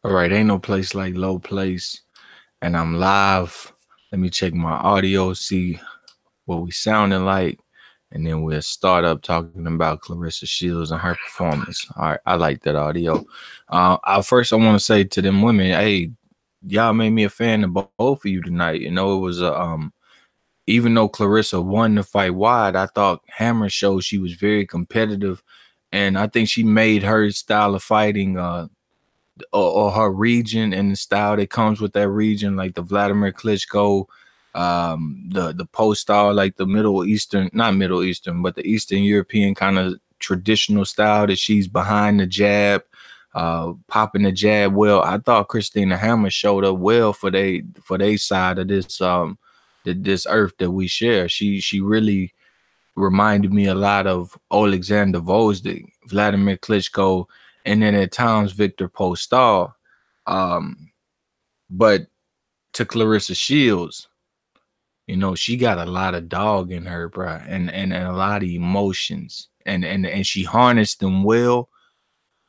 All right, ain't no place like low place, and I'm live. Let me check my audio, see what we sounding like, and then we'll start up talking about Clarissa Shields and her performance. All right, I like that audio. First I want to say to them women, hey, y'all made me a fan of both of you tonight. You know, it was a even though Clarissa won the fight wide, I thought Hammer showed she was very competitive, and I think she made her style of fighting or her region and the style that comes with that region, like the Vladimir Klitschko, the POSTOL, like the Middle Eastern, not Middle Eastern, but the Eastern European kind of traditional style that she's behind the jab, popping the jab well. I thought Christina Hammer showed up well for they side of this earth that we share. She really reminded me a lot of Alexander Volzdik, Vladimir Klitschko, and then at times Victor Postal. Um, but to Clarissa Shields, you know, she got a lot of dog in her, bro, and a lot of emotions, and she harnessed them well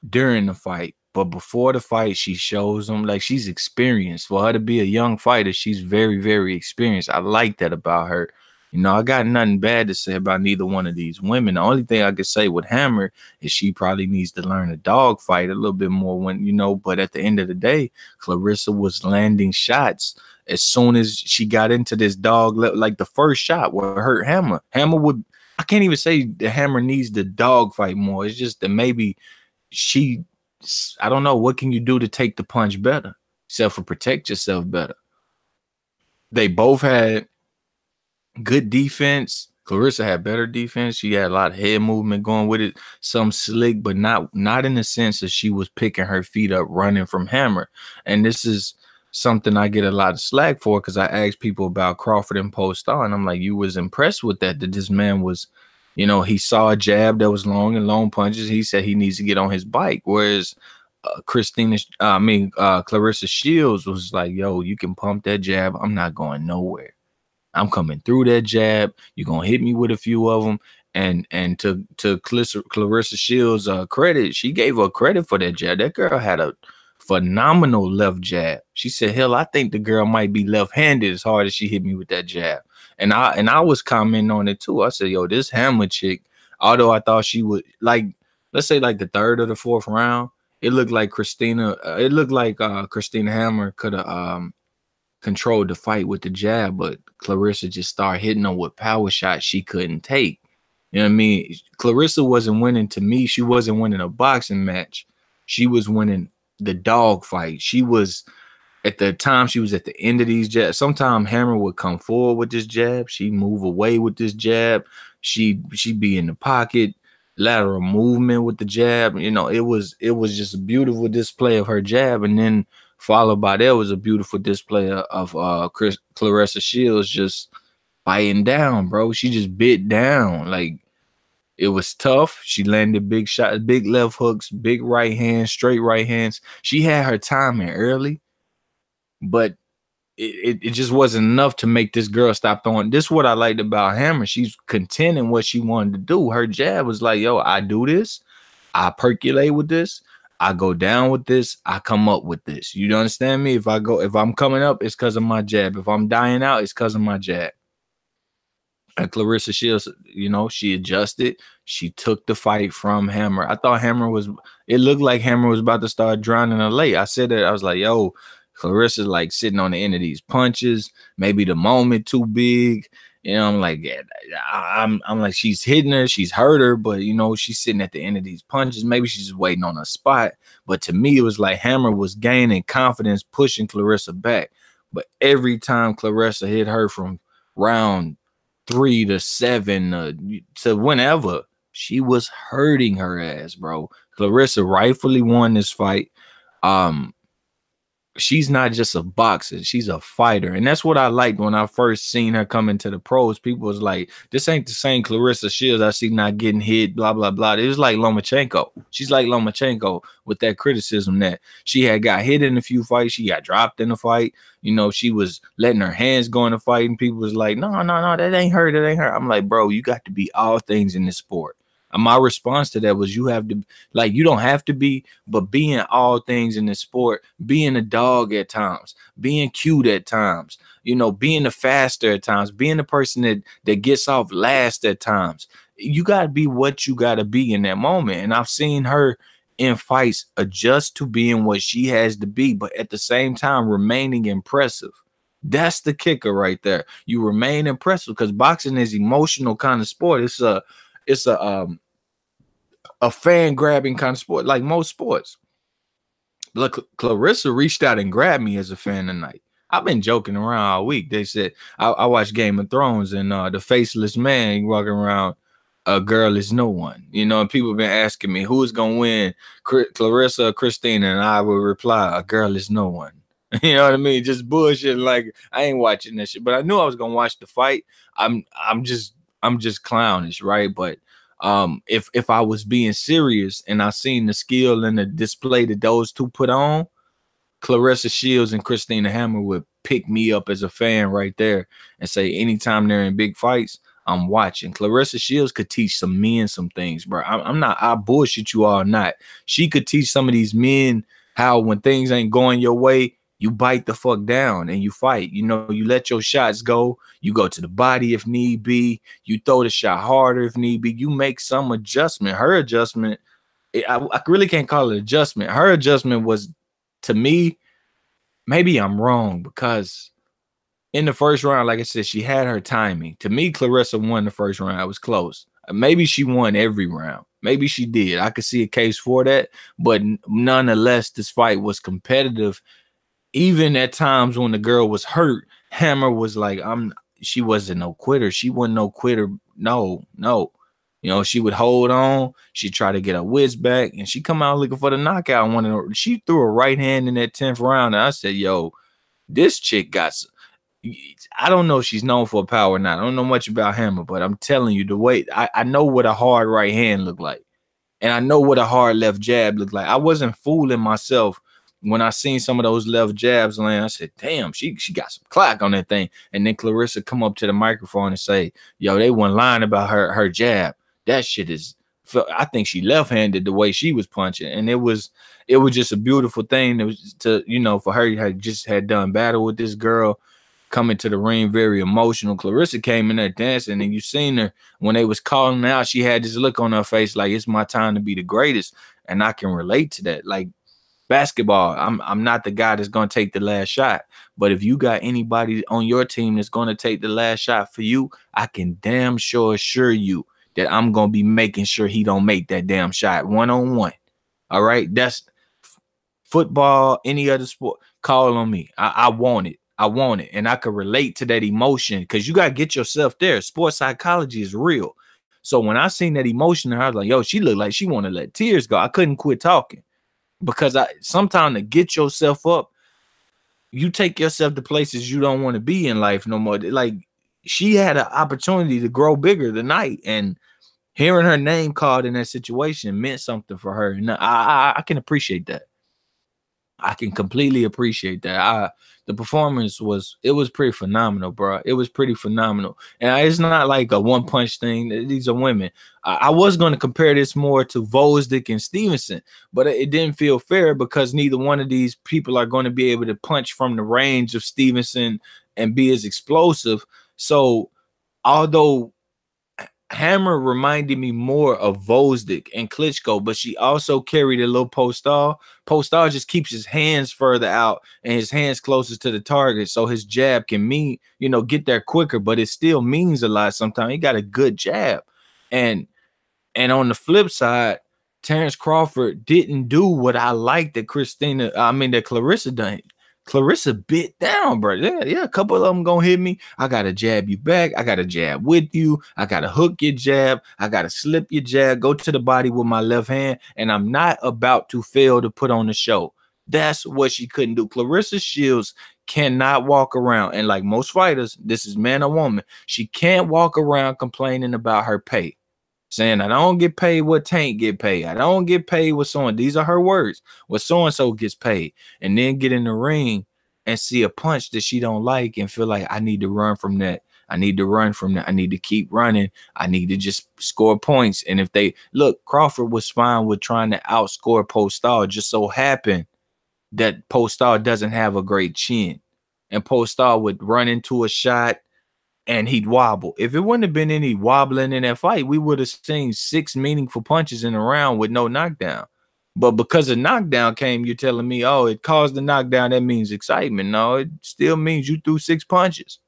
during the fight. But before the fight, she shows them like she's experienced. For her to be a young fighter, she's very, very experienced. I like that about her. You know, I got nothing bad to say about neither one of these women. The only thing I could say with Hammer is she probably needs to learn a dog fight a little bit more when, you know, but at the end of the day, Clarissa was landing shots as soon as she got into this like the first shot where hurt Hammer. Hammer would, I can't even say the Hammer needs the dog fight more. It's just that maybe she, I don't know, what can you do to take the punch better, except for protect yourself better. They both had good defense. Clarissa had better defense. She had a lot of head movement going with it, some slick, but not in the sense that she was picking her feet up running from Hammer. And this is something I get a lot of slack for, because I asked people about Crawford and POSTOL, and I'm like, you was impressed with that this man was, you know, he saw a jab that was long and long punches. He said he needs to get on his bike. Whereas Clarissa Shields was like, yo, you can pump that jab. I'm not going nowhere. I'm coming through that jab. You're gonna hit me with a few of them. And to Clarissa Shields' credit, she gave her credit for that jab. That girl had a phenomenal left jab. She said, "Hell, I think the girl might be left-handed as hard as she hit me with that jab." And I was commenting on it too. I said, "Yo, this Hammer chick, although I thought she would like, let's say like the third or the fourth round, it looked like Christina Hammer could have controlled the fight with the jab, but Clarissa just started hitting them with power shots she couldn't take. You know what I mean? Clarissa wasn't winning to me. She wasn't winning a boxing match. She was winning the dog fight. She was at the time she was at the end of these jabs. Sometimes Hammer would come forward with this jab. She'd move away with this jab. She'd be in the pocket, lateral movement with the jab. You know, it was just a beautiful display of her jab. And then followed by there was a beautiful display of Clarissa Shields just biting down, bro. She just bit down. Like, it was tough. She landed big shots, big left hooks, big right hands, straight right hands. She had her timing early, but it just wasn't enough to make this girl stop throwing. This is what I liked about Hammer. She's content in what she wanted to do. Her jab was like, yo, I do this. I percolate with this. I go down with this. I come up with this. You understand me? If I'm coming up, it's because of my jab. If I'm dying out, it's because of my jab. And Clarissa Shields, you know, she adjusted. She took the fight from Hammer. I thought it looked like Hammer was about to start drowning her late. I said that. I was like, yo, Clarissa's like sitting on the end of these punches. Maybe the moment too big. You know, I'm like, yeah, I'm like, she's hitting her, she's hurt her, but you know, she's sitting at the end of these punches. Maybe she's just waiting on a spot. But to me, it was like Hammer was gaining confidence, pushing Clarissa back. But every time Clarissa hit her from round 3 to 7 to whenever, she was hurting her ass, bro. Clarissa rightfully won this fight. Um, she's not just a boxer, she's a fighter. And that's what I liked when I first seen her come into the pros. People was like, this ain't the same Clarissa Shields I see not getting hit, blah, blah, blah. It was like Lomachenko. She's like Lomachenko with that criticism that she had got hit in a few fights. She got dropped in a fight. You know, she was letting her hands go in the fight, and people was like, no, that ain't her. That ain't her. I'm like, bro, you got to be all things in this sport. My response to that was, you have to, like, you don't have to be, but being all things in the sport, being a dog at times, being cute at times, you know, being the faster at times, being the person that gets off last at times. You got to be what you got to be in that moment. And I've seen her in fights adjust to being what she has to be, but at the same time remaining impressive. That's the kicker right there. You remain impressive, because boxing is emotional kind of sport. It's a fan grabbing kind of sport, like most sports. Look, Claressa reached out and grabbed me as a fan tonight. I've been joking around all week. They said I watched Game of Thrones, and the faceless man walking around, a girl is no one. You know, and people have been asking me who's gonna win, Claressa or Christina, and I would reply, a girl is no one. You know what I mean? Just bullshit. Like, I ain't watching that shit, but I knew I was gonna watch the fight. I'm just clownish, right? But if I was being serious and I seen the skill and the display that those two put on, Claressa Shields and Christina Hammer would pick me up as a fan right there and say, anytime they're in big fights, I'm watching. Claressa Shields could teach some men some things, bro. I'm not, I bullshit you all not. She could teach some of these men how, when things ain't going your way, you bite the fuck down and you fight. You know, you let your shots go. You go to the body if need be. You throw the shot harder if need be. You make some adjustment. Her adjustment, I really can't call it adjustment. Her adjustment was, to me, maybe I'm wrong, because in the first round, like I said, she had her timing. To me, Claressa won the first round. It was close. Maybe she won every round. Maybe she did. I could see a case for that. But nonetheless, this fight was competitive. Even at times when the girl was hurt, Hammer was like, she wasn't no quitter. She wasn't no quitter. No. You know, she would hold on. She'd try to get her wits back, and she come out looking for the knockout. She threw a right hand in that 10th round, and I said, yo, this chick got, I don't know if she's known for power or not. I don't know much about Hammer, but I'm telling you, the way I know what a hard right hand looked like, and I know what a hard left jab looked like. I wasn't fooling myself when I seen some of those left jabs land. I said, damn, she got some clack on that thing. And then Claressa come up to the microphone and say, yo, they weren't lying about her jab. That shit is, I think she left-handed the way she was punching. And it was just a beautiful thing. It was to, you know, for her, had done battle with this girl, coming to the ring very emotional. Claressa came in there dancing, and you seen her when they was calling her out, she had this look on her face like, it's my time to be the greatest. And I can relate to that. Like, basketball, I'm not the guy that's going to take the last shot, but if you got anybody on your team that's going to take the last shot for you, I can damn sure assure you that I'm going to be making sure he don't make that damn shot one-on-one. All right? That's football, any other sport, call on me. I want it. I want it. And I could relate to that emotion, because you got to get yourself there. Sports psychology is real. So when I seen that emotion, I was like, yo, she looked like she want to let tears go. I couldn't quit talking. Because sometimes to get yourself up, you take yourself to places you don't want to be in life no more. Like, she had an opportunity to grow bigger tonight, and hearing her name called in that situation meant something for her. And I can appreciate that. I can completely appreciate that. The performance was pretty phenomenal, bro. It was pretty phenomenal. And it's not like a one punch thing. These are women. I was going to compare this more to Vosdick and Stevenson, but it didn't feel fair, because neither one of these people are going to be able to punch from the range of Stevenson and be as explosive. So although Hammer reminded me more of Vosdick and Klitschko, but she also carried a little POSTOL. POSTOL just keeps his hands further out and his hands closest to the target, so his jab can get there quicker, but it still means a lot sometimes. He got a good jab. And on the flip side, Terrence Crawford didn't do what I like that Claressa done. Claressa bit down, bro. Yeah, a couple of them gonna hit me. I gotta jab you back. I gotta jab with you. I gotta hook your jab. I gotta slip your jab, go to the body with my left hand, and I'm not about to fail to put on the show. That's what she couldn't do. Claressa Shields cannot walk around, and like most fighters, this is man or woman, she can't walk around complaining about her pay, saying, I don't get paid what Tank get paid. I don't get paid what so-and. These are her words. What so-and-so gets paid. And then get in the ring and see a punch that she don't like and feel like I need to run from that. I need to run from that. I need to keep running. I need to just score points. And if they look, Crawford was fine with trying to outscore POSTOL. Just so happened that POSTOL doesn't have a great chin, and POSTOL would run into a shot and he'd wobble. If it wouldn't have been any wobbling in that fight, we would have seen 6 meaningful punches in a round with no knockdown. But because a knockdown came, you're telling me, oh, it caused the knockdown. That means excitement. No, it still means you threw 6 punches.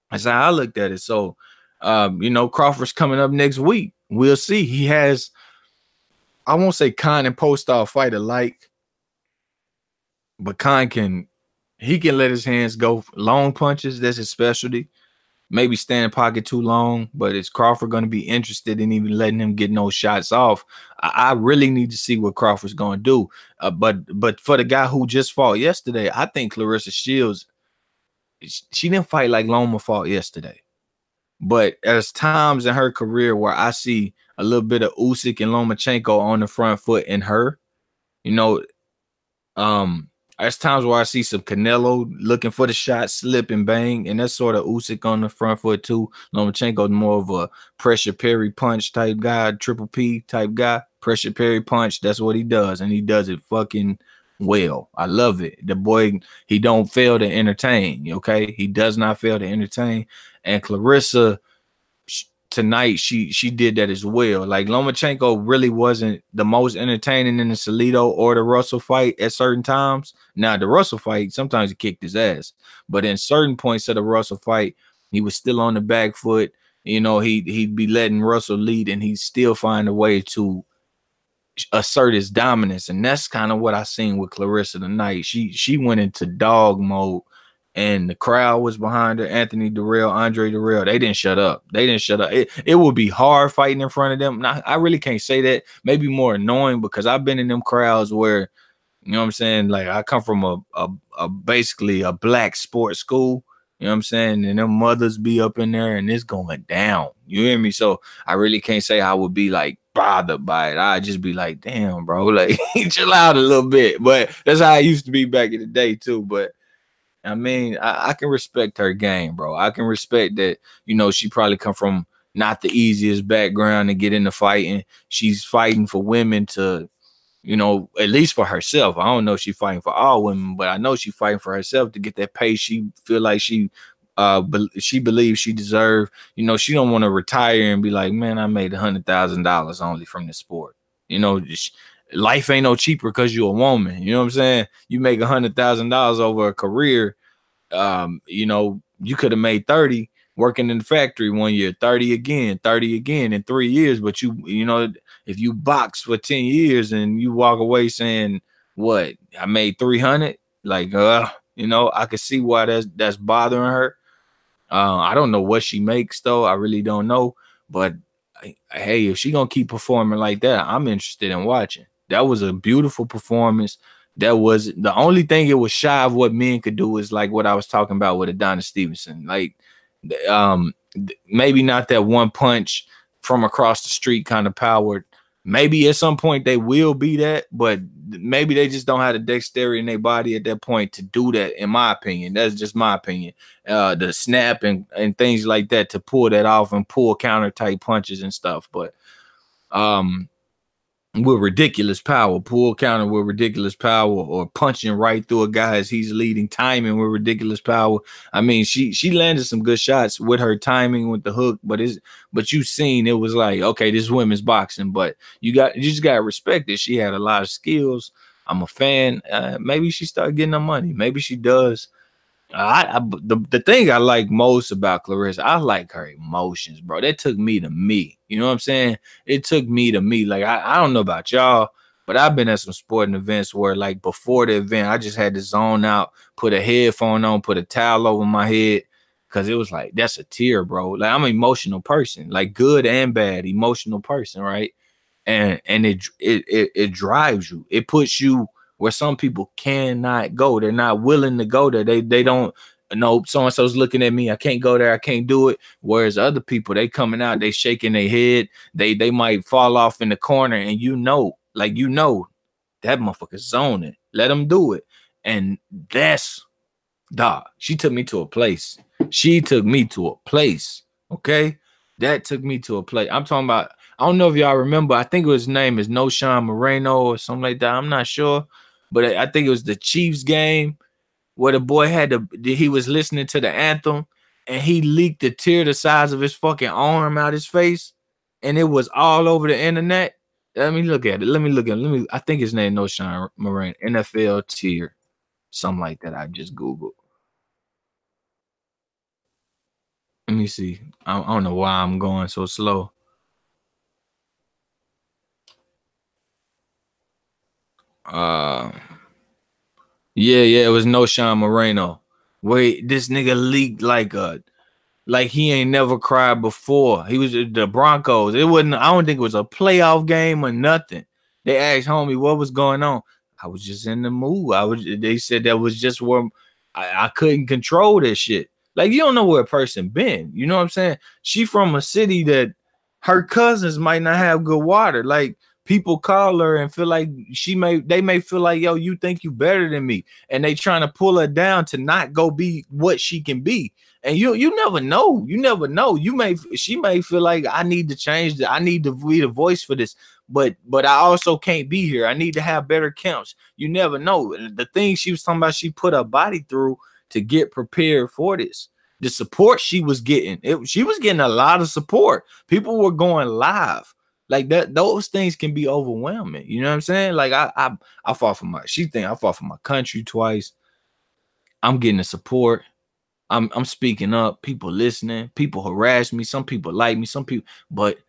That's how I looked at it. So, you know, Crawford's coming up next week. We'll see. He has, I won't say Khan and POSTOL fight alike, but Khan can let his hands go long punches. That's his specialty. Maybe stand in pocket too long, but is Crawford going to be interested in even letting him get no shots off? I really need to see what Crawford's going to do. But for the guy who just fought yesterday, I think Claressa Shields, she didn't fight like Loma fought yesterday. But there's times in her career where I see a little bit of Usyk and Lomachenko on the front foot in her. You know, there's times where I see some Canelo looking for the shot, slip and bang, and that's sort of Usyk on the front foot too. Lomachenko more of a pressure parry punch type guy, triple P type guy, pressure parry punch. That's what he does, and he does it fucking well. I love it. The boy, he don't fail to entertain. Okay, he does not fail to entertain. And Claressa tonight, she did that as well. Like Lomachenko really wasn't the most entertaining in the Salido or the Russell fight at certain times. Now the Russell fight, sometimes he kicked his ass, but in certain points of the Russell fight, he was still on the back foot. You know, he'd be letting Russell lead, and he'd still find a way to assert his dominance. And that's kind of what I seen with Claressa tonight. She went into dog mode, and the crowd was behind her. Anthony Durrell, Andre Durrell, they didn't shut up. They didn't shut up. It would be hard fighting in front of them. Now, I really can't say that. Maybe more annoying, because I've been in them crowds where, you know what I'm saying, like I come from a basically a black sports school. You know what I'm saying? And them mothers be up in there and it's going down. You hear me? So I really can't say I would be like bothered by it. I'd just be like, damn, bro, like chill out a little bit. But that's how I used to be back in the day too. But I mean, I can respect her game, bro. I can respect that, you know, she probably come from not the easiest background to get into fighting. She's fighting for women to, you know, at least for herself. I don't know if she's fighting for all women, but I know she's fighting for herself to get that pay she feel like she believes she deserves. You know, she don't want to retire and be like, man, I made $100,000 only from this sport. You know, life ain't no cheaper because you're a woman. You know what I'm saying? You make $100,000 over a career. You know, you could have made 30 working in the factory 1 year, 30 again in 3 years. But you know, if you box for 10 years and you walk away saying, what, I made 300, like, you know, I could see why that's bothering her. I don't know what she makes though. I really don't know. But hey, if she gonna keep performing like that, I'm interested in watching. That was a beautiful performance. That was the only thing it was shy of what men could do is like what I was talking about with Adonis Stevenson. Like, maybe not that one punch from across the street kind of power. Maybe at some point they will be that, but maybe they just don't have the dexterity in their body at that point to do that, in my opinion. That's just my opinion. The snap and things like that to pull that off and pull counter type punches and stuff. But with ridiculous power, pull counter with ridiculous power, or punching right through a guy as he's leading, timing with ridiculous power. I mean, she landed some good shots with her timing with the hook, but you seen it was like, okay, this is women's boxing, but you just gotta respect it. She had a lot of skills. I'm a fan. Maybe she started getting her money. Maybe she does. The thing I like most about Claressa, I like her emotions, bro. That took me to me. You know what I'm saying? It took me to me. Like, I don't know about y'all, but I've been at some sporting events where, like, before the event, I just had to zone out, put a headphone on, put a towel over my head, because it was like, that's a tear, bro. Like, I'm an emotional person, like good and bad, emotional person, right? And it drives you. It puts you where some people cannot go. They're not willing to go there. They don't know, so-and-so's looking at me. I can't go there. I can't do it. Whereas other people, they coming out, they shaking their head. They might fall off in the corner, and you know, that motherfucker's zoning. Let them do it. And that's Dog, she took me to a place. She took me to a place. Okay. That took me to a place. I'm talking about, I don't know if y'all remember. I think his name is No Sean Moreno or something like that. I'm not sure. But I think it was the Chiefs game where the boy he was listening to the anthem and he leaked a tear the size of his fucking arm out his face. And it was all over the internet. Let me look at it. I think his name No Sean Moreno. NFL tear. Something like that. I just Googled. Let me see. I don't know why I'm going so slow. Uh, yeah, it was No Sean Moreno. Wait, this nigga leaked like he ain't never cried before. He was the Broncos. It wasn't. I don't think it was a playoff game or nothing. They asked homie what was going on. I was just in the mood. They said that was just where I couldn't control this shit. Like you don't know where a person been. You know what I'm saying? She from a city that her cousins might not have good water. Like people call her and feel like they may feel like, yo, you think you better than me. And they trying to pull her down to not go be what she can be. And you never know. You never know. She may feel like I need to change I need to be the voice for this. But I also can't be here. I need to have better counts. You never know. The thing she was talking about, she put her body through to get prepared for this. The support she was getting, she was getting a lot of support. People were going live. Like that, those things can be overwhelming. You know what I'm saying? Like I fought for I fought for my country twice. I'm getting the support. I'm speaking up. People listening. People harass me. Some people like me. Some people, but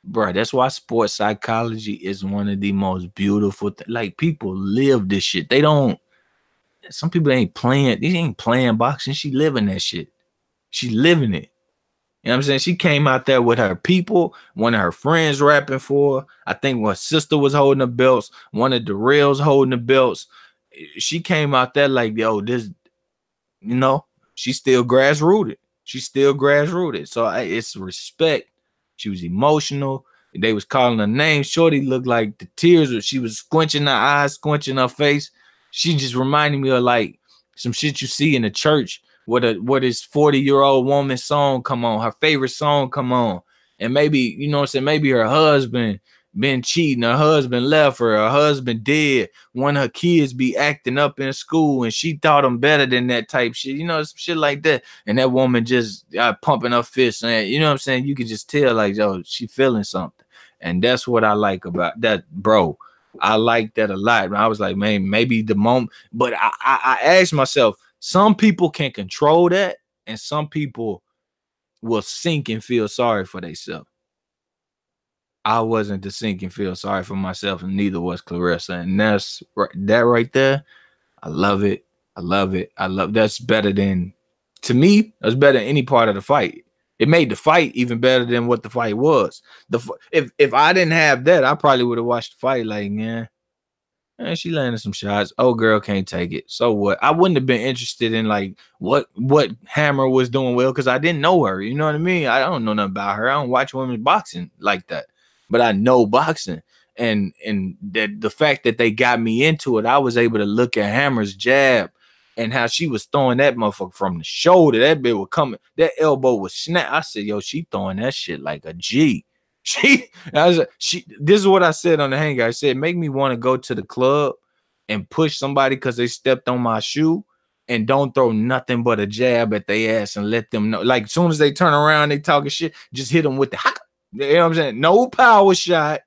bro, that's why sports psychology is one of the most beautiful things. Like people live this shit. They don't. Some people ain't playing. They ain't playing boxing. She living that shit. She living it. You know what I'm saying? She came out there with her people, one of her friends rapping for her. I think her sister was holding the belts, one of Darrell's holding the belts. She came out there like, yo, this, you know, she's still grassrooted. She's still grassrooted. So it's respect. She was emotional. They was calling her name. Shorty looked like the tears. She was squinching her eyes, squinching her face. She just reminded me of like some shit you see in the church. What this 40-year-old woman song come on, her favorite song come on. And maybe, you know what I'm saying, maybe her husband been cheating, her husband left her husband dead, one of her kids be acting up in school and she thought him better than that type shit, you know, some shit like that. And that woman just pumping her fists and you know what I'm saying, you could just tell like, yo, she feeling something. And that's what I like about that, bro. I like that a lot. I was like, man, maybe the moment, but I asked myself, some people can control that and some people will sink and feel sorry for themselves. I wasn't to sink and feel sorry for myself, and neither was Claressa. And that's that right there. I love it. I love it. That's better than, to me, that's better than any part of the fight. It made the fight even better than what the fight was. If I didn't have that, I probably would have watched the fight like, yeah. And she landed some shots. Oh, girl can't take it. So what? I wouldn't have been interested in like what Hammer was doing well because I didn't know her. You know what I mean? I don't know nothing about her. I don't watch women's boxing like that, but I know boxing. And that the fact that they got me into it, I was able to look at Hammer's jab and how she was throwing that motherfucker from the shoulder. That bit was coming. That elbow was snap. I said, yo, she throwing that shit like a G. This is what I said on the hangar. I said, make me want to go to the club and push somebody because they stepped on my shoe and don't throw nothing but a jab at their ass and let them know. Like as soon as they turn around, they talking shit, just hit them with the you know what I'm saying? No power shot.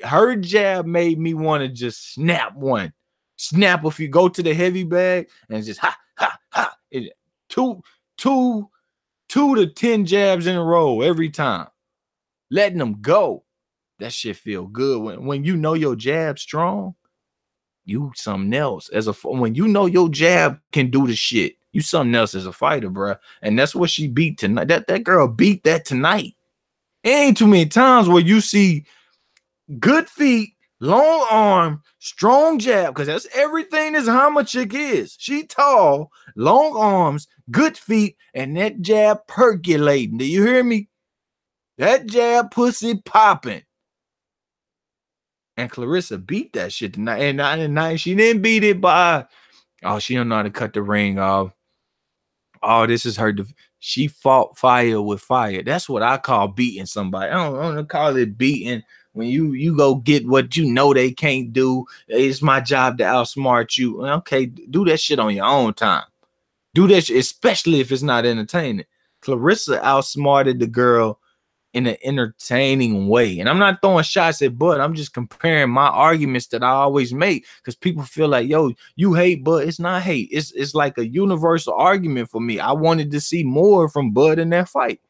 Her jab made me want to just snap one. Snap if you go to the heavy bag and just ha. Two to 10 jabs in a row every time. Letting them go. That shit feel good. When you know your jab strong, you something else. When you know your jab can do the shit, you something else as a fighter, bro. And that's what she beat tonight. That girl beat that tonight. It ain't too many times where you see good feet, long arm, strong jab, because that's everything this Hammer chick is. She tall, long arms, good feet, and that jab percolating. Do you hear me? That jab pussy popping. And Claressa beat that shit tonight. And she didn't beat it by, oh, she don't know how to cut the ring off. Oh, this is her. She fought fire with fire. That's what I call beating somebody. I don't call it beating. When you go get what you know they can't do. It's my job to outsmart you. Okay, do that shit on your own time. Do that shit, especially if it's not entertaining. Claressa outsmarted the girl in an entertaining way. And I'm not throwing shots at Bud. I'm just comparing my arguments that I always make, because people feel like, yo, you hate Bud. It's not hate. It's like a universal argument for me. I wanted to see more from Bud in that fight.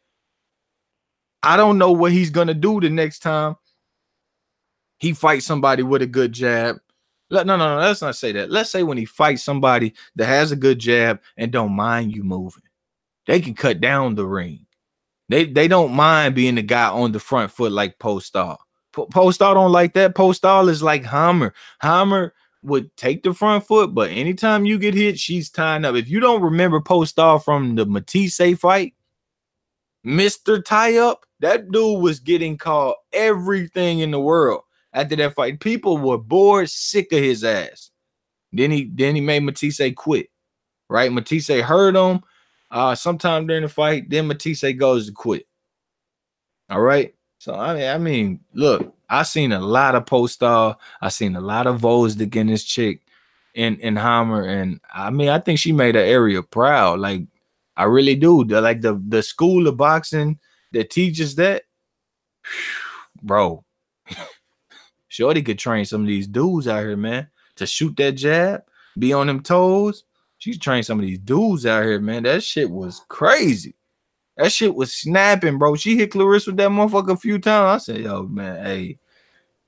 I don't know what he's gonna do the next time he fights somebody with a good jab. No, let's not say that. Let's say when he fights somebody that has a good jab and don't mind you moving. They can cut down the ring. They don't mind being the guy on the front foot like POSTOL. POSTOL don't like that. POSTOL is like Hammer. Hammer would take the front foot, but anytime you get hit, she's tying up. If you don't remember POSTOL from the Matisse fight, Mr. Tie Up, that dude was getting called everything in the world after that fight. People were bored, sick of his ass. Then he made Matisse quit. Right? Matisse hurt him sometime during the fight. Then Matisse goes to quit. All right. So I mean, look, I seen a lot of POSTOL. I seen a lot of Vosdick in this chick in Hammer, and I mean, I think she made her area proud. Like, I really do. Like the school of boxing that teaches that, bro. Shorty could train some of these dudes out here, man, to shoot that jab, be on them toes. She's trained some of these dudes out here, man. That shit was crazy. That shit was snapping, bro. She hit Claressa with that motherfucker a few times. I said, yo, man, hey,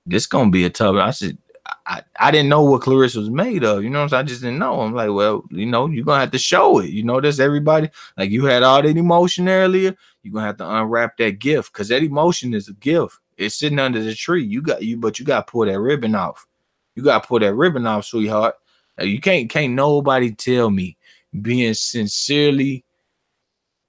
this gonna be a tough. I said, I didn't know what Claressa was made of. You know what I'm saying? I just didn't know. I'm like, well, you know, you're gonna have to show it. You know, that's everybody. Like, you had all that emotion earlier. You're gonna have to unwrap that gift, because that emotion is a gift. It's sitting under the tree. But you got to pull that ribbon off. You got to pull that ribbon off, sweetheart. You can't nobody tell me being sincere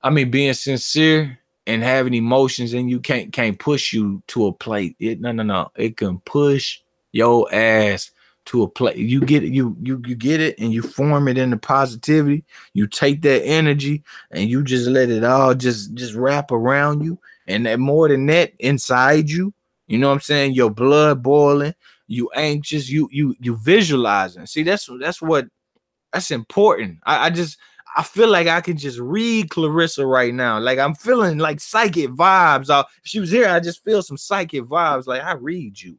and having emotions, and you can't push you to a plate. No. It can push your ass to a plate. You get it, you get it, and you form it into positivity. You take that energy and you just let it all just wrap around you. And that, more than that, inside you, you know what I'm saying? Your blood boiling, you anxious, you visualizing. See, that's important. I feel like I can just read Claressa right now. Like, I'm feeling like psychic vibes. If she was here, I just feel some psychic vibes. Like, I read you.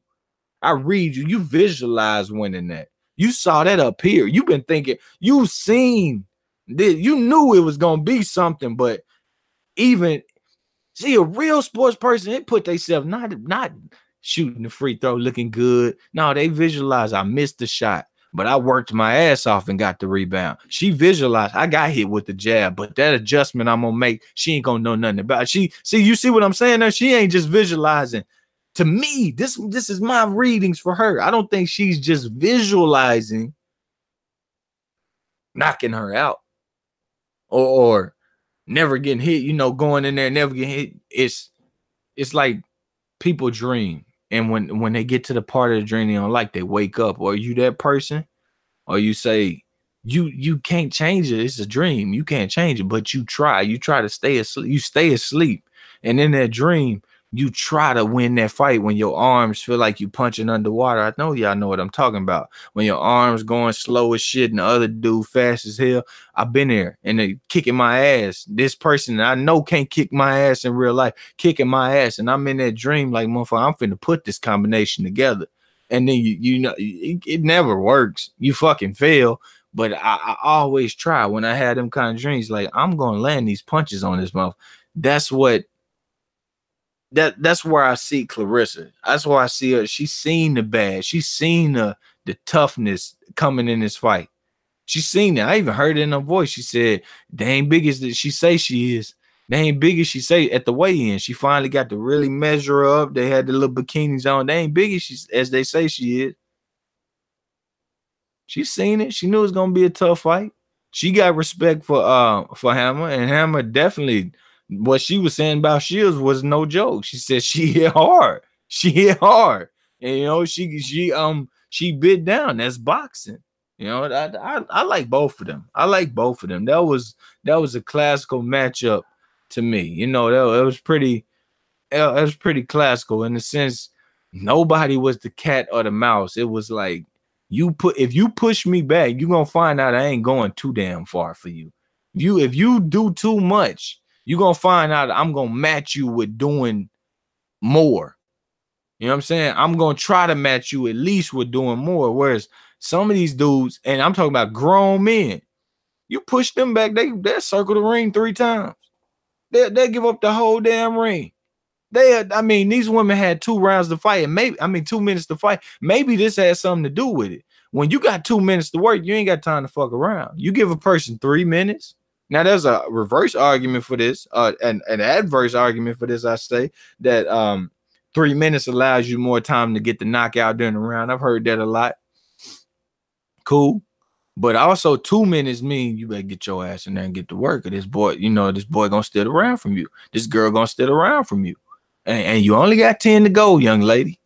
You visualize winning that. You saw that up here. You've been thinking, you seen this. You knew it was gonna be something, but even see, a real sports person, they put themselves not shooting the free throw looking good. No, they visualize, I missed the shot, but I worked my ass off and got the rebound. She visualized, I got hit with the jab, but that adjustment I'm gonna make, she ain't gonna know nothing about it. You see what I'm saying there? She ain't just visualizing. To me, this is my readings for her. I don't think she's just visualizing knocking her out or never getting hit, you know, going in there, never getting hit. It's like people dream. And when they get to the part of the dream they don't like, they wake up. Or you that person, or you say, you can't change it. It's a dream. You can't change it, but you try. You try to stay asleep. You stay asleep. And in that dream, you try to win that fight when your arms feel like you punching underwater. I know y'all know what I'm talking about. When your arms going slow as shit and the other dude fast as hell. I've been there, and they kicking my ass. This person I know can't kick my ass in real life, kicking my ass, and I'm in that dream like, motherfucker, I'm finna put this combination together. And then you know it never works. You fucking fail. But I always try when I had them kind of dreams. Like, I'm gonna land these punches on this motherfucker. That's where I see Claressa. That's why I see her. She's seen the bad. She's seen the toughness coming in this fight. She's seen it. I even heard it in her voice. She said, they ain't big as she say she is. They ain't big as she say at the weigh-in. She finally got to really measure up. They had the little bikinis on. They ain't big as they say she is. She's seen it. She knew it was gonna be a tough fight. She got respect for Hammer, and Hammer definitely. What she was saying about Shields was no joke. She said she hit hard. She hit hard. And you know, she bit down. That's boxing. You know, I like both of them. I like both of them. That was a classical matchup to me. You know, that was pretty. It was pretty classical in the sense nobody was the cat or the mouse. It was like if you push me back, you're gonna find out I ain't going too damn far for you. If you do too much, you're gonna find out I'm gonna match you with doing more. You know what I'm saying? I'm gonna try to match you at least with doing more. Whereas some of these dudes, and I'm talking about grown men, you push them back, they'll circle the ring 3 times. They give up the whole damn ring. These women had 2 rounds to fight, and 2 minutes to fight. Maybe this has something to do with it. When you got 2 minutes to work, you ain't got time to fuck around. You give a person 3 minutes. Now there's a reverse argument for this, an adverse argument for this. I say that 3 minutes allows you more time to get the knockout during the round. I've heard that a lot. Cool. But also 2 minutes mean you better get your ass in there and get to work. Or this boy, this boy gonna steal around from you. This girl gonna steal around from you. And you only got 10 to go, young lady.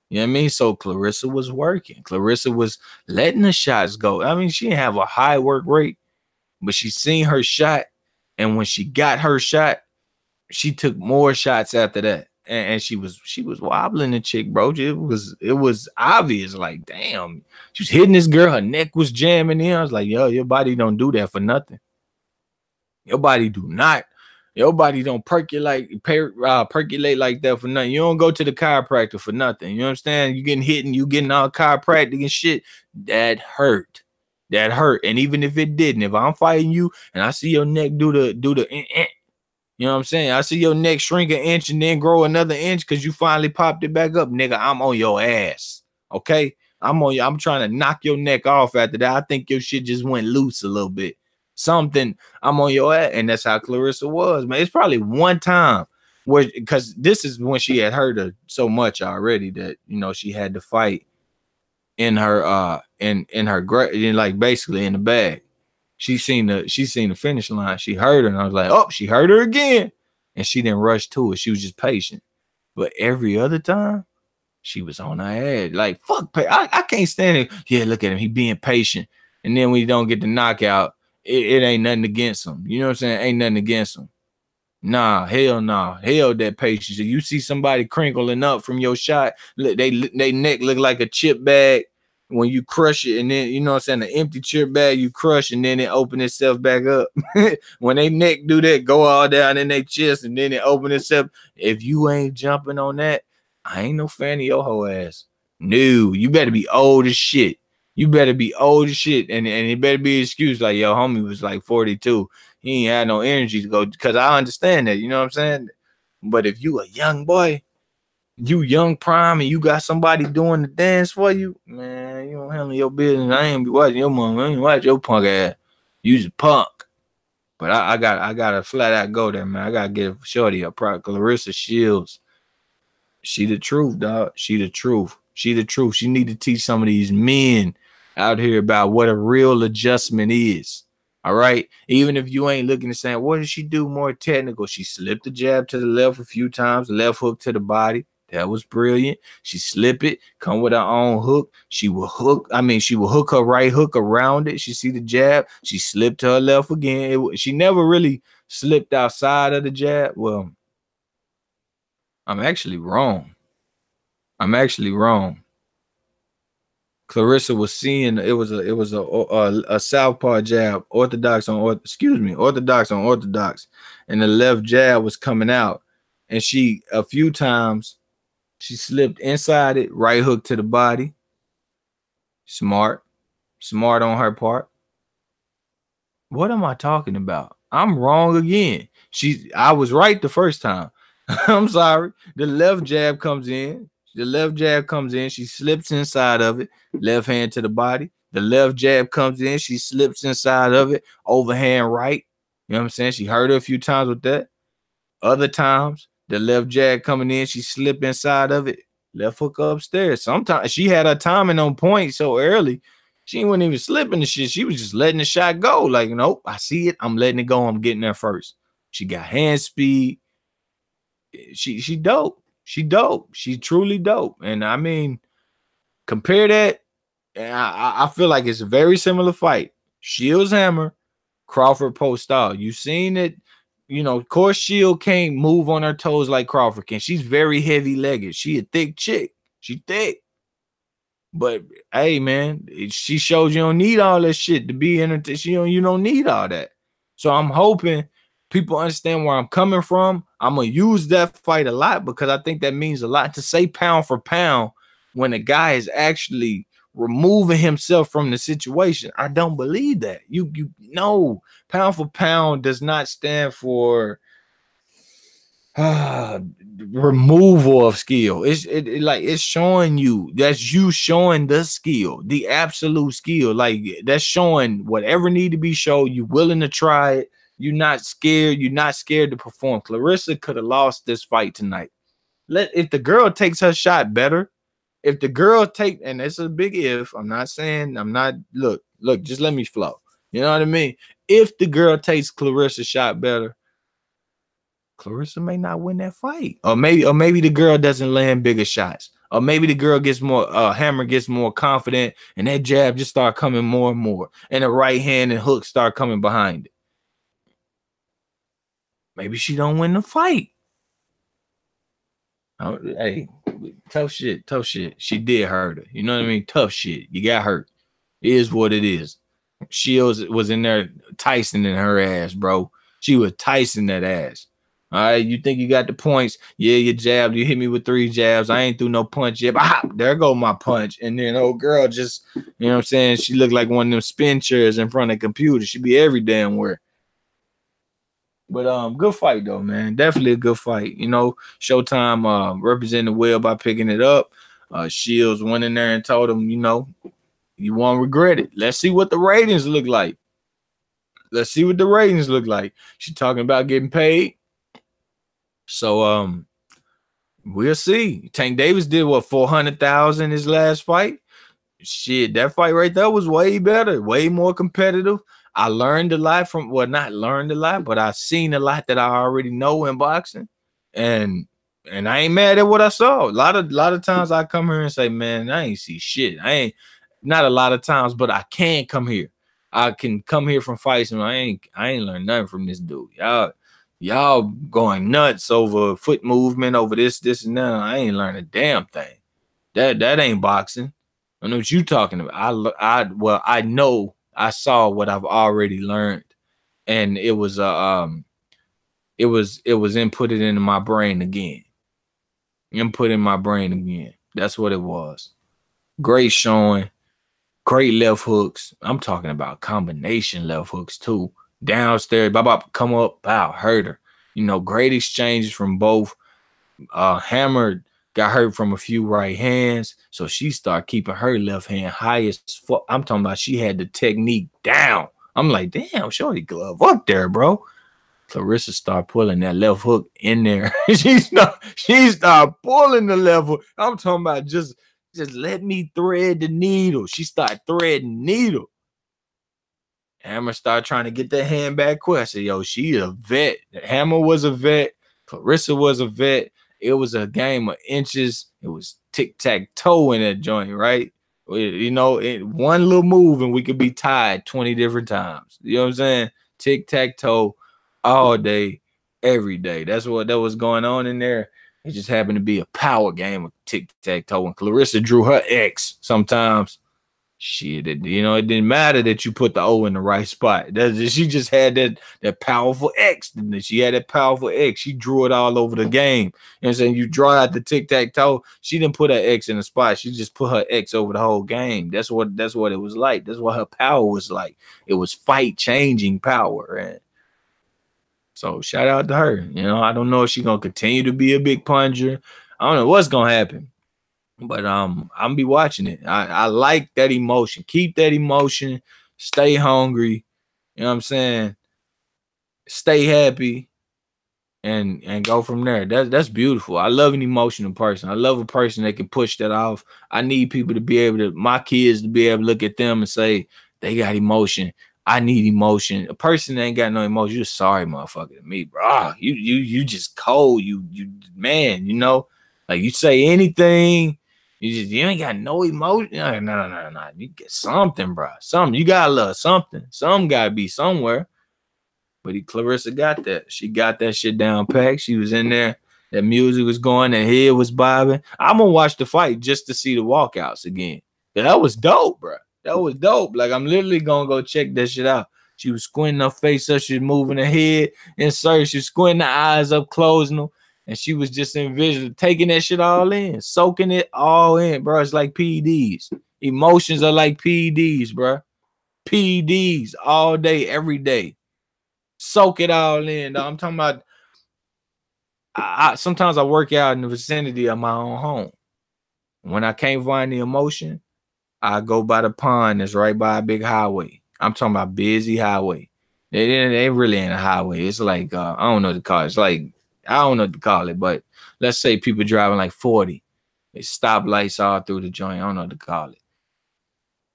You know what I mean? So Claressa was working. Claressa was letting the shots go. I mean, she didn't have a high work rate, but she seen her shot. And when she got her shot, she took more shots after that. And she was wobbling the chick, bro. It was obvious. Like, damn, she was hitting this girl. Her neck was jamming in. I was like, yo, your body don't do that for nothing. Your body don't percolate like that for nothing. You don't go to the chiropractor for nothing. You know what I'm saying? You getting hit and you getting all chiropractic and shit. That hurt. And even if it didn't, if I'm fighting you and I see your neck do the you know what I'm saying? I see your neck shrink an inch and then grow another inch because you finally popped it back up, nigga. I'm on your ass. Okay? I'm trying to knock your neck off after that. I think your shit just went loose a little bit. Something, I'm on your ass. And that's how Claressa was, man. It's probably one time where, because this is when she had hurt her so much already that, she had to fight in her like basically in the bag. She seen the finish line. She heard her, and I was like, oh, she heard her again. And she didn't rush to it. She was just patient. But every other time, she was on her ass. Like, fuck, I can't stand it. Yeah, look at him. He being patient. And then when you don't get the knockout, it ain't nothing against him. You know what I'm saying? Ain't nothing against him. Nah, hell nah. Hell that patience. If you see somebody crinkling up from your shot, they neck look like a chip bag. When you crush it, and then, you know what I'm saying, the empty chip bag you crush, and then it open itself back up. When they neck do that, go all down in their chest, and then it open itself. If you ain't jumping on that, I ain't no fan of your whole ass. No, you better be old as shit. You better be old as shit, and it better be an excuse like, yo, homie was like 42. He ain't had no energy to go, because I understand that, you know what I'm saying? But if you a young boy, you young prime, and you got somebody doing the dance for you, man, you don't handle your business. I ain't be watching your mom. I ain't watch your punk ass. You's a punk. But I gotta flat out go there, man. I gotta give shorty a product. Claressa Shields. She the truth, dog. She the truth. She the truth. She need to teach some of these men out here about what a real adjustment is. All right. Even if you ain't looking to say, what did she do more technical? She slipped the jab to the left a few times, left hook to the body. That was brilliant. She slip it, come with her own hook. She will hook her right hook around it. She see the jab. She slipped to her left again. She never really slipped outside of the jab. Well, I'm actually wrong. Claressa was seeing it was a southpaw jab, orthodox on orthodox, and the left jab was coming out, and she a few times she slipped inside it, right hook to the body. Smart on her part. What am I talking about? I'm wrong again. I was right the first time. I'm sorry. The left jab comes in. She slips inside of it. Left hand to the body. The left jab comes in. She slips inside of it. Overhand right. You know what I'm saying? She hurt her a few times with that. Other times, the left jab coming in. She slipped inside of it. Left hook upstairs. Sometimes she had her timing on point so early. She wasn't even slipping the shit. She was just letting the shot go. Like, nope, I see it. I'm letting it go. I'm getting there first. She got hand speed. She dope. She dope. She truly dope. And I mean, compare that And I feel like it's a very similar fight. Shields hammer, Crawford POSTOL. You seen it, of course Shield can't move on her toes like Crawford can. She's very heavy legged. She a thick chick. She thick. But hey, man, she shows you don't need all that shit to be entertained. You don't need all that. So I'm hoping people understand where I'm coming from. I'm gonna use that fight a lot because I think that means a lot to say pound for pound when a guy is actually removing himself from the situation. I don't believe that. You know, pound for pound does not stand for removal of skill. It's showing you, that's you showing the skill, the absolute skill. Like that's showing whatever need to be shown. You willing to try it. You're not scared. You're not scared to perform. Claressa could have lost this fight tonight. If the girl takes her shot better, if the girl take, and it's a big if, I'm not saying, look, just let me flow. You know what I mean? If the girl takes Claressa's shot better, Claressa may not win that fight. Or maybe the girl doesn't land bigger shots. Or maybe the girl gets more, Hammer gets more confident, and that jab just start coming more and more. And the right hand and hook start coming behind it. Maybe she don't win the fight. Hey, tough shit. She did hurt her. You know what I mean? Tough shit. You got hurt. It is what it is. Shields was in there Tyson in her ass, bro. She was Tyson that ass. All right, you think you got the points? Yeah, you jabbed. You hit me with 3 jabs. I ain't threw no punch yet. But there go my punch. And then old girl just, you know what I'm saying? She looked like one of them spin chairs in front of the computer. She be every damn where. But good fight though, man. Definitely a good fight. Showtime represented well by picking it up. Shields went in there and told him, you won't regret it. Let's see what the ratings look like. She talking about getting paid. So we'll see. Tank Davis did what, 400,000 his last fight. Shit, that fight right there was way better, way more competitive. I learned a lot from, well, not learned a lot, but I've seen a lot that I already know in boxing. And I ain't mad at what I saw. A lot of times I come here and say, man, I ain't see shit. I ain't, not a lot of times, but I can come here. I can come here from fights and I ain't learned nothing from this dude. Y'all going nuts over foot movement, over this and that. I ain't learned a damn thing. That ain't boxing. I know what you talking about. I know I saw what I've already learned, and it was inputted into my brain again. Input in my brain again. That's what it was. Great showing, great left hooks. I'm talking about combination left hooks too. Downstairs, come up, bow, hurt her. Great exchanges from both. Hammer got hurt from a few right hands, so she started keeping her left hand high as fuck. I'm talking about she had the technique down. I'm like, damn, shorty glove up there, bro. Claressa started pulling that left hook in there. she started pulling the left hook. I'm talking about just let me thread the needle. She started threading needle. Hammer started trying to get that hand back quick. I said, yo, she a vet. Hammer was a vet. Claressa was a vet. It was a game of inches. It was tic-tac-toe in that joint, right? One little move and we could be tied 20 different times. You know what I'm saying? Tic-tac-toe all day, every day. That's what that was going on in there. It just happened to be a power game of tic-tac-toe. And Claressa drew her X sometimes. Shit, it didn't matter that you put the O in the right spot. She just had that powerful X. She had that powerful X. She drew it all over the game. You know what I'm saying? You draw out the tic-tac-toe. She didn't put her X in the spot. She just put her X over the whole game. That's what it was like. That's what her power was like. It was fight-changing power. And so shout out to her. I don't know if she's going to continue to be a big puncher. I don't know what's going to happen. But I'm gonna be watching it. I like that emotion. Keep that emotion. Stay hungry. You know what I'm saying? Stay happy, and go from there. That's beautiful. I love an emotional person. I love a person that can push that off. I need people to be able to, my kids to be able to look at them and say they got emotion. I need emotion. A person that ain't got no emotion, you're sorry, motherfucker, to me, bro. You just cold. You man. Like you say anything. You ain't got no emotion. No. You get something, bro. Something. You gotta love something. Some gotta be somewhere. But Claressa got that. She got that shit down packed. She was in there. That music was going. That head was bobbing. I'm gonna watch the fight just to see the walkouts again. That was dope, bro. That was dope. Like, I'm literally gonna go check that shit out. She was squinting her face up. She was moving her head in search. She was squinting her eyes up, closing them. And she was just envisioning, taking that shit all in, soaking it all in, bro. It's like PEDs. Emotions are like PEDs, bro. PEDs all day, every day. Soak it all in. I'm talking about, sometimes I work out in the vicinity of my own home. When I can't find the emotion, I go by the pond that's right by a big highway. I'm talking about busy highway. It really ain't a highway. It's like, I don't know what to call it. It's like, I don't know what to call it, but let's say people driving like 40. It's stoplights all through the joint. I don't know what to call it.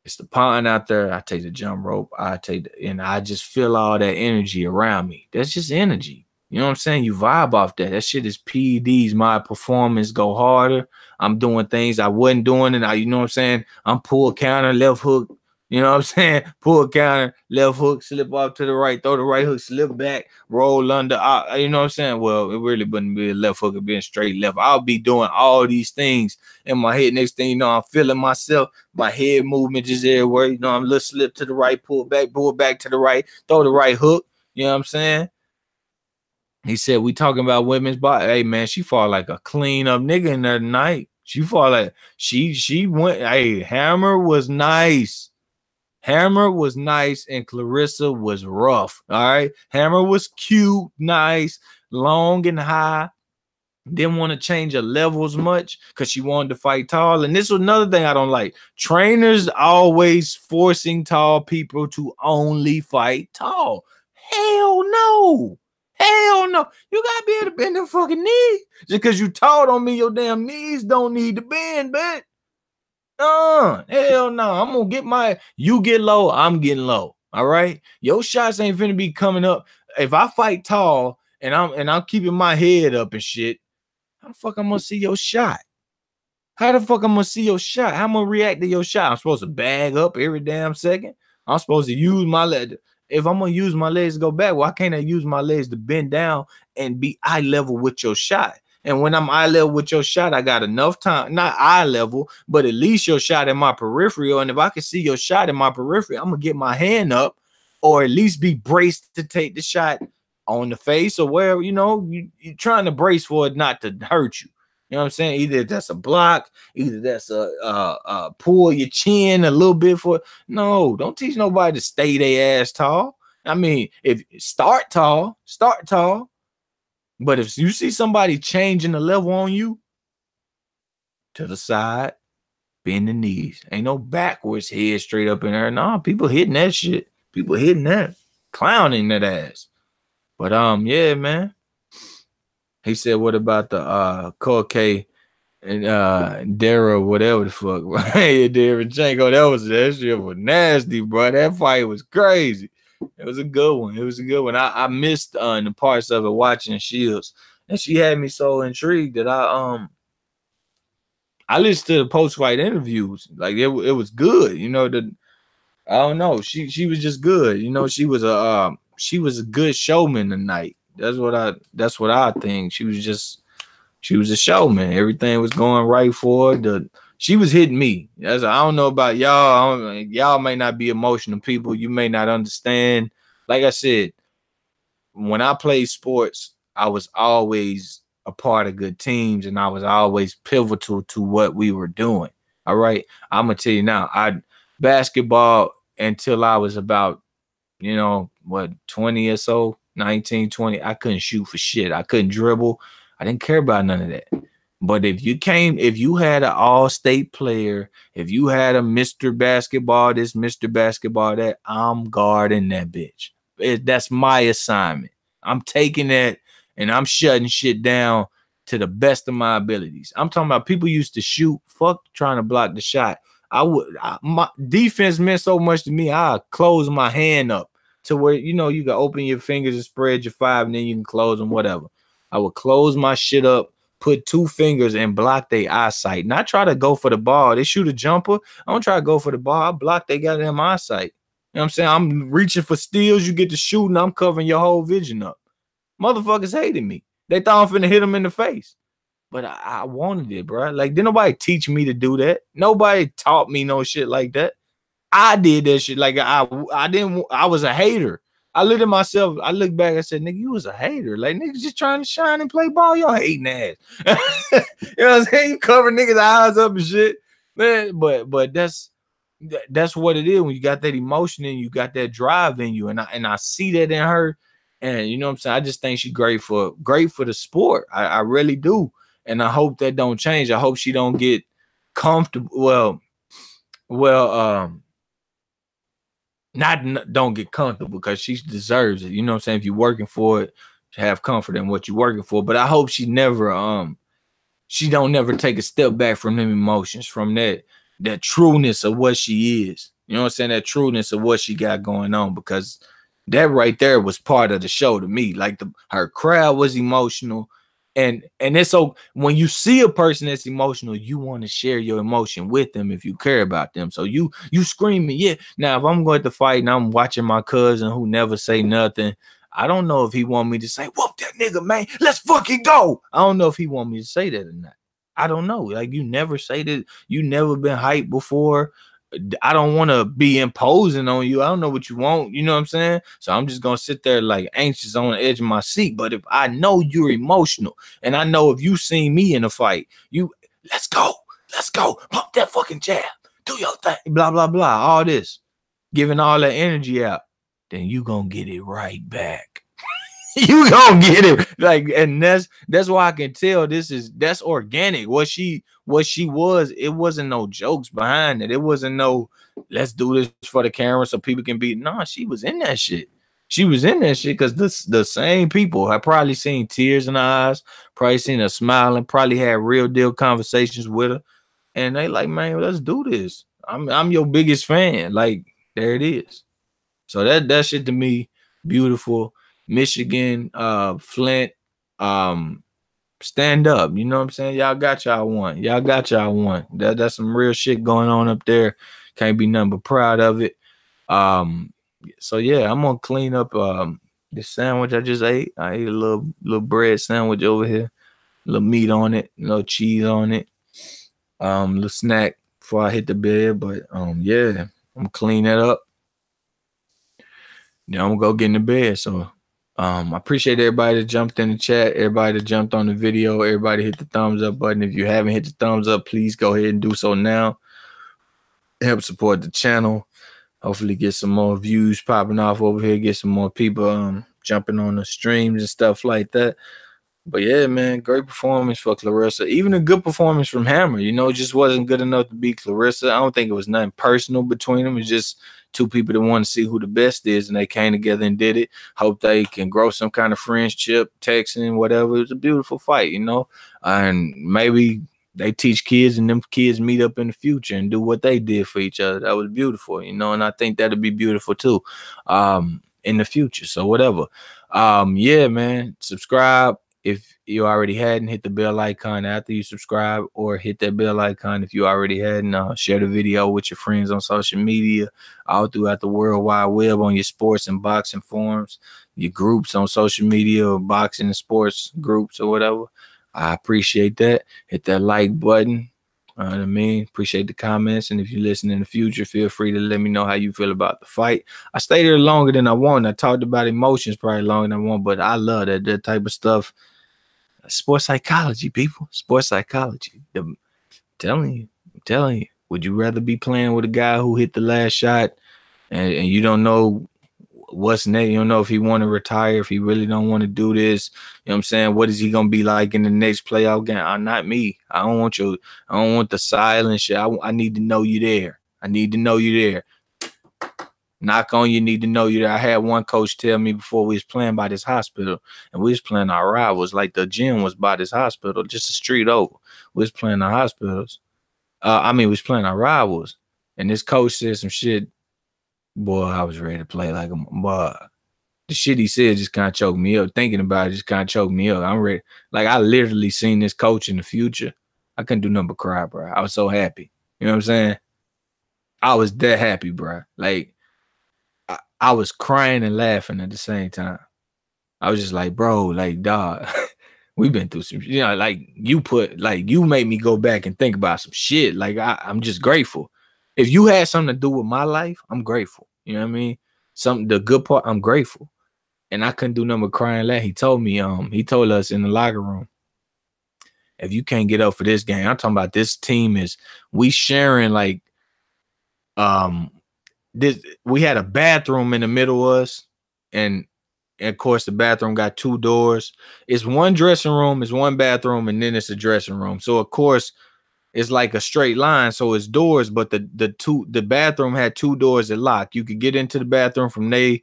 It's the pond out there. I take the jump rope. And I just feel all that energy around me. That's just energy. You know what I'm saying? You vibe off that. That shit is PEDs. My performance go harder. I'm doing things I wasn't doing. And you know what I'm saying? I'm pull counter, left hook. You know what I'm saying? Pull counter, left hook, slip off to the right, throw the right hook, slip back, roll under. You know what I'm saying? Well, it really wouldn't be a left hook, it being straight left. I'll be doing all these things in my head. Next thing you know, I'm feeling myself. My head movement just everywhere. You know, I'm a little slip to the right, pull back to the right, throw the right hook. You know what I'm saying? He said, we talking about women's body. Hey, man, she fought like a clean up nigga in there tonight. She fought like, she went, hey, Hammer was nice. Hammer was nice and Claressa was rough. All right. Hammer was cute, nice, long and high. Didn't want to change her levels much because she wanted to fight tall. And this was another thing I don't like. Trainers always forcing tall people to only fight tall. Hell no. Hell no. You gotta be able to bend them fucking knees. Just because you tall don't mean your damn knees don't need to bend, bitch. Hell no. I'm gonna you get low, I'm getting low. All right. Your shots ain't finna be coming up. If I fight tall and I'm keeping my head up and shit, how the fuck I'm gonna see your shot? How the fuck I'm gonna see your shot? How I'm gonna react to your shot? I'm supposed to bag up every damn second. I'm supposed to use my leg. If I'm gonna use my legs to go back, why can't I use my legs to bend down and be eye level with your shot? And when I'm eye level with your shot, I got enough time, not eye level, but at least your shot in my peripheral. And if I can see your shot in my peripheral, I'm gonna get my hand up or at least be braced to take the shot on the face or wherever, you know, you're trying to brace for it not to hurt you. You know what I'm saying? Either that's a block, either that's a pull your chin a little bit for. No, don't teach nobody to stay their ass tall. I mean, if start tall. But if you see somebody changing the level on you, to the side, bend the knees. Ain't no backwards head straight up in there. Nah, people hitting that shit. People hitting that, clowning that ass. But yeah, man. He said, what about the Koke and Dara, whatever the fuck? Hey, Derevchenko, that shit was nasty, bro. That fight was crazy. It was a good one. I missed in the parts of it watching Shields. And she had me so intrigued that I listened to the post-fight interviews. Like it was good. You know, I don't know. She was just good. You know, she was a good showman tonight. That's what I think. She was a showman. Everything was going right for her. She was hitting me. I don't know about y'all. Y'all may not be emotional people. You may not understand. Like I said, when I played sports, I was always a part of good teams, and I was always pivotal to what we were doing. All right. I'm gonna tell you now, basketball until I was about, 20 or so, 19, 20, I couldn't shoot for shit. I couldn't dribble. I didn't care about none of that. But if you had an all-state player, if you had a Mr. Basketball, this Mr. Basketball, that, I'm guarding that bitch. That's my assignment. I'm taking that and I'm shutting shit down to the best of my abilities. I'm talking about people used to shoot, fuck trying to block the shot. My defense meant so much to me. I close my hand up to where, you can open your fingers and spread your five and then you can close them, whatever. I would close my shit up put two fingers and block their eyesight. Not try to go for the ball. They shoot a jumper. I don't try to go for the ball. I block they goddamn eyesight. You know what I'm saying? I'm reaching for steals. You get to shooting. I'm covering your whole vision up. Motherfuckers hated me. They thought I'm finna hit them in the face. But I wanted it, bro. Like, didn't nobody teach me to do that. Nobody taught me no shit like that. I did that shit. Like, I was a hater. I looked at myself. I looked back. I said, nigga, you was a hater. Like, niggas just trying to shine and play ball. Y'all hating ass. You know what I'm saying? You cover niggas' eyes up and shit. Man, but that's what it is when you got that emotion and you got that drive in you. And I see that in her. And you know what I'm saying? I just think she's great for the sport. I really do. And I hope that don't change. I hope she don't get comfortable. Don't get comfortable, because she deserves it. You know what I'm saying? If you're working for it, have comfort in what you're working for. But I hope she don't never take a step back from them emotions, from that trueness of what she is. You know what I'm saying? That trueness of what she got going on, because that right there was part of the show to me. Like, her crowd was emotional. And it's so when you see a person that's emotional, you want to share your emotion with them if you care about them. So you screaming, yeah. Now, if I'm going to fight and I'm watching my cousin who never say nothing, I don't know if he want me to say, whoop that nigga, man, let's fucking go. I don't know if he want me to say that or not. I don't know. Like, you never say that. You never been hyped before. I don't want to be imposing on you. I don't know what you want. You know what I'm saying? So I'm just going to sit there like anxious on the edge of my seat. But if I know you're emotional, and I know if you seen me in a fight, let's go, pump that fucking jab, do your thing, blah, blah, blah, all this, giving all that energy out, then you going to get it right back. You gonna get it. Like, and that's why I can tell that's organic. What she was, it wasn't no jokes behind it. It wasn't no, let's do this for the camera so people can be. No, she was in that shit. She was in that shit because the same people have probably seen tears in her eyes, probably seen her smiling, probably had real deal conversations with her. And they like, man, let's do this. I'm your biggest fan. Like, there it is. So that shit to me, beautiful. Michigan, Flint, stand up. You know what I'm saying? Y'all got y'all one. That's some real shit going on up there. Can't be nothing but proud of it. So yeah, I'm gonna clean up this sandwich I just ate. I ate a little bread sandwich over here, a little meat on it, a little cheese on it, little snack before I hit the bed. But yeah, I'm gonna clean that up. Then I'm gonna go get in the bed. So I appreciate everybody that jumped in the chat, everybody that jumped on the video, everybody hit the thumbs up button. If you haven't hit the thumbs up, please go ahead and do so now. Help support the channel. Hopefully get some more views popping off over here, get some more people jumping on the streams and stuff like that. But yeah, man, great performance for Claressa. Even a good performance from Hammer. You know, it just wasn't good enough to beat Claressa. I don't think it was nothing personal between them. It's just two people that want to see who the best is, and they came together and did it. Hope they can grow some kind of friendship, texting, whatever. It was a beautiful fight, you know. And maybe they teach kids, and them kids meet up in the future and do what they did for each other. That was beautiful, you know, and I think that'll be beautiful too in the future. So whatever. Yeah, man, subscribe if you already hadn't. Hit the bell icon after you subscribe, or hit that bell icon if you already hadn't. Share the video with your friends on social media, all throughout the World Wide Web, on your sports and boxing forums, your groups on social media, or boxing and sports groups or whatever. I appreciate that. Hit that like button. You know what I mean? Appreciate the comments. And if you listen in the future, feel free to let me know how you feel about the fight. I stayed here longer than I wanted. I talked about emotions probably longer than I want, but I love that type of stuff. Sports psychology, people. Sports psychology. I'm telling you. Would you rather be playing with a guy who hit the last shot and you don't know what's next? You don't know if he want to retire, if he really don't want to do this. You know what I'm saying? What is he gonna be like in the next playoff game? Not me. I don't want the silent shit. I need to know you there. I need to know you there. Knock on you, need to know you there. I had one coach tell me before we was playing by this hospital, and we was playing our rivals. Like, the gym was by this hospital, just a street over. We was playing our hospitals. We was playing our rivals. And this coach said some shit. Boy, I was ready to play like a boy. the shit he said just kind of choked me up. Thinking about it just kind of choked me up. I'm ready. Like, I literally seen this coach in the future. I couldn't do nothing but cry, bro. I was so happy. You know what I'm saying? I was that happy, bro. Like, I was crying and laughing at the same time. I was just like, bro, like, dog, we've been through some, like you made me go back and think about some shit. Like, I'm just grateful. If you had something to do with my life, I'm grateful. You know what I mean? The good part, I'm grateful. And I couldn't do nothing but cry and laugh. He told us in the locker room, if you can't get up for this game, I'm talking about this team we sharing like, we had a bathroom in the middle of us, and of course the bathroom got 2 doors. It's one dressing room, it's one bathroom, and then it's a dressing room. So of course it's like a straight line, so it's doors, but the bathroom had 2 doors that lock. You could get into the bathroom from they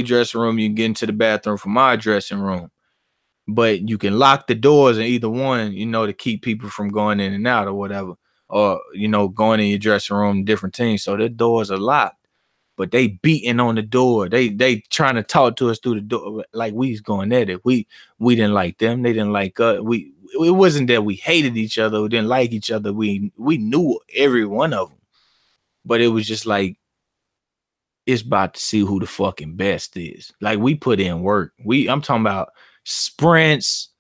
dressing room, you can get into the bathroom from our dressing room, but you can lock the doors in either one, to keep people from going in and out or whatever, or going in your dressing room, different teams. So the doors are locked, but they beating on the door. They trying to talk to us through the door, like we was going at it. We didn't like them, they didn't like us. It wasn't that we hated each other, we didn't like each other. We knew every one of them, but it was just like, it's about to see who the fucking best is. Like, we put in work. I'm talking about sprints.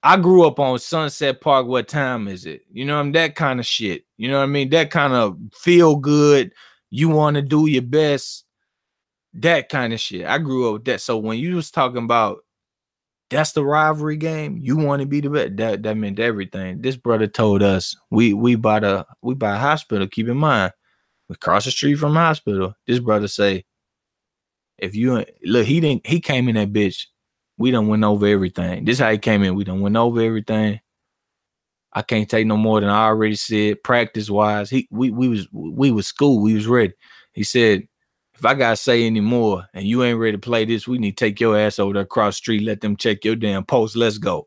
I grew up on Sunset Park. What time is it? You know what I mean? That kind of shit. You know what I mean? That kind of feel good. You want to do your best. That kind of shit. I grew up with that. So when you was talking about that's the rivalry game, you want to be the best. That meant everything. This brother told us we by a hospital. Keep in mind, we cross the street from the hospital. This brother say, if you look, he came in that bitch. We done went over everything. This is how he came in. We done went over everything. I can't take no more than I already said. Practice wise, we was school. We was ready. He said, if I gotta say any more and you ain't ready to play this, we need to take your ass over there across the street. Let them check your damn post. Let's go.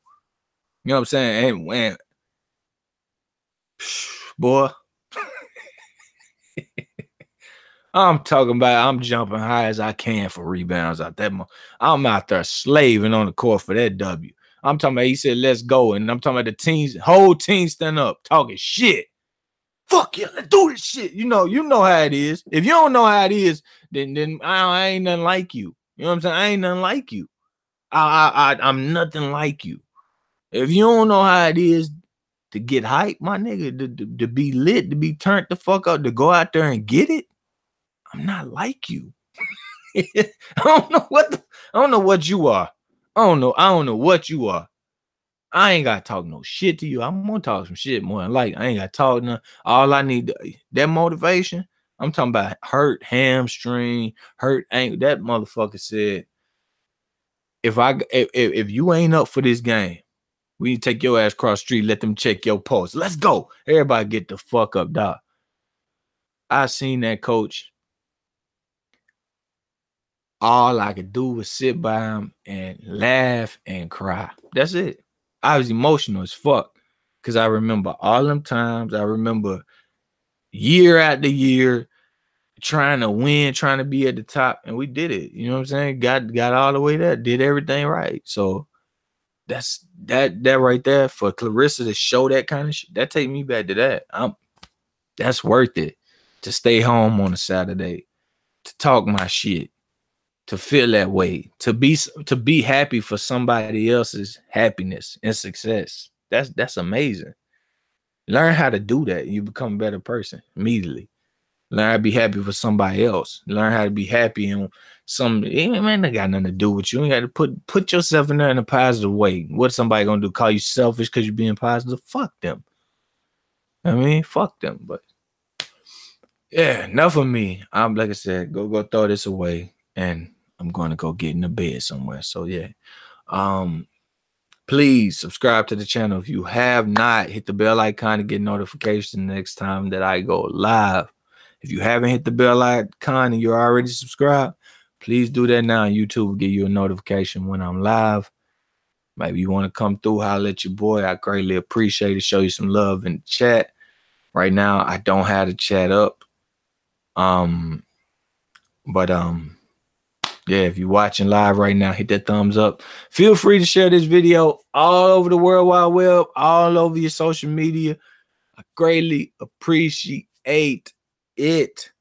You know what I'm saying? And boy, I'm talking about, I'm jumping high as I can for rebounds out there. I'm out there slaving on the court for that W. I'm talking about, he said, let's go. And I'm talking about the teams, whole team stand up, talking shit. Fuck yeah, let's do this shit. You know how it is. If you don't know how it is, then I ain't nothing like you. You know what I'm saying? I ain't nothing like you. I'm nothing like you. If you don't know how it is to get hype, my nigga, to be lit, to be turned the fuck up, to go out there and get it, I'm not like you. I don't know what you are. I don't know what you are. I ain't gotta talk no shit to you. I'm gonna talk some shit more than like I ain't gotta talk none. All I need that motivation. I'm talking about hurt hamstring, hurt ankle. That motherfucker said, if you ain't up for this game, we need to take your ass across the street, let them check your pulse. Let's go. Everybody get the fuck up, dog. I seen that coach. All I could do was sit by him and laugh and cry. That's it. I was emotional as fuck because I remember all them times. I remember year after year trying to win, trying to be at the top, and we did it. You know what I'm saying? Got all the way there, did everything right. So that's that right there for Claressa to show that kind of shit. That take me back to that. That's worth it to stay home on a Saturday, to talk my shit, to feel that way, to be happy for somebody else's happiness and success. That's amazing. Learn how to do that. You become a better person immediately. Learn how to be happy for somebody else. Learn how to be happy in man, that got nothing to do with you. You got to put yourself in there in a positive way. What's somebody gonna do? Call you selfish because you're being positive? Fuck them. I mean, fuck them. But yeah, enough of me. I'm like I said, go throw this away, and I'm going to go get in the bed somewhere. So yeah, please subscribe to the channel if you have not. Hit the bell icon to get notifications next time that I go live. If you haven't hit the bell icon and you're already subscribed, please do that now. YouTube will give you a notification when I'm live. Maybe you want to come through, holler at your boy. I greatly appreciate it. Show you some love in the chat. Right now, I don't have the chat up. But Yeah, if you're watching live right now, hit that thumbs up. Feel free to share this video all over the World Wide Web, all over your social media. I greatly appreciate it.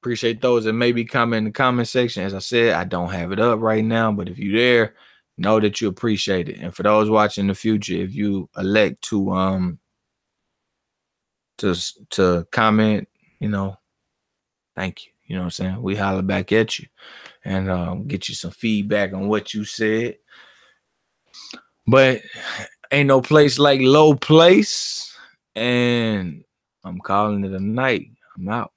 Appreciate those that maybe comment in the comment section. As I said, I don't have it up right now, but if you're there, know that you appreciate it. And for those watching in the future, if you elect to comment, you know, thank you. You know what I'm saying? We holler back at you and get you some feedback on what you said. But ain't no place like low place. And I'm calling it a night. I'm out.